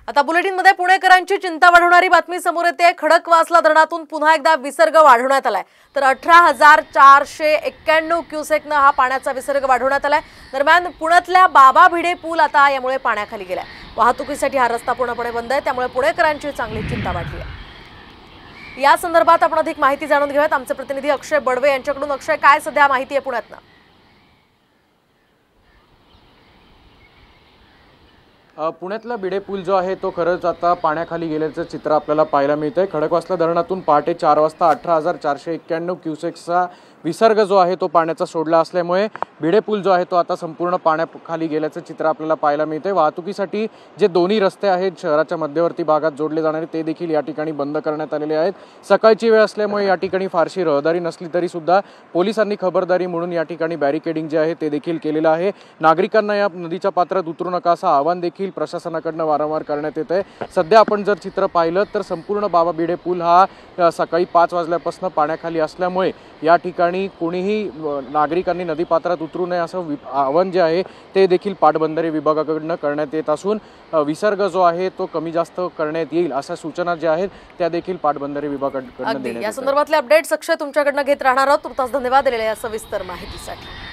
आता बुलेटिनमध्ये पुणेकरांची चिंता वाढवणारी बातमी समोर येते। खडकवासला धरणातून पुन्हा एकदा विसर्ग वाढवण्यात आलाय। तर 18,491 क्युसेकने हा पाण्याचा विसर्ग वाढवण्यात आलाय। दरम्यान पुण्यातल्या बाबा भिडे पूल आता यामुळे पाण्याखाली गेलाय। वाहतुकीसाठी हा रस्ता पूर्णपणे बंद आहे, त्यामुळे पुणेकरांची चांगली चिंता वाढली आहे। या संदर्भात आपण अधिक माहिती जाणून घेऊयात आमचे प्रतिनिधी अक्षय बडवे यांच्याकडून। अक्षय, काय सध्या माहिती आहे पुण्यातनं? पुण्यातला भिडे पूल जो आहे तो खरंच आता पाण्याखाली गेल्याचं चित्र आपल्याला पाहायला मिळतंय। खडकवासला धरणातून पहाटे 4 वाजता 18,491 क्युसेक्सचा विसर्ग जो आहे तो पाण्याचा सोडला असल्यामुळे भिडे पूल जो आहे तो आता संपूर्ण पाण्याखाली गेल्याचं चित्र आपल्याला पाहायला मिळतंय। वाहतुकीसाठी जे दोन्ही रस्ते आहेत शहराच्या मध्यवर्ती भागात जोडले जाणारे ते देखील या ठिकाणी बंद करण्यात आलेले आहेत। सकाळची वेळ असल्यामुळे या ठिकाणी फारशी रहदारी नसली तरी सुद्धा पोलिसांनी खबरदारी म्हणून या ठिकाणी बॅरिकेडिंग जे आहे ते देखील केलेलं आहे। नागरिकांना या नदीच्या पात्रात उतरू नका असं आवाहन देखील प्रशासनाकडून वारंवार करण्यात येत आहे। सध्या आपण जर चित्र पाहिलं तर संपूर्ण बाबा भिडे पूल हा सकाळी 5 वाजल्यापासून पाण्याखाली असल्यामुळे या ठिकाणी कोणीही नागरिकांनी नदीपात्रात उतरू नये असं आवाहन जे आहे ते देखील पाटबंधारे विभागाकडून करण्यात येत असून विसर्ग जो आहे तो कमी जास्त करण्यात येईल अशा सूचना ज्या आहेत त्या देखील पाटबंधारे विभागाकडून देण्यात येत आहेत। या संदर्भातले अपडेट्स अक्षय तुमच्याकडून घेत राहणार आहोत। तुर्तास धन्यवाद दिलेल्या या सविस्तर माहितीसाठी।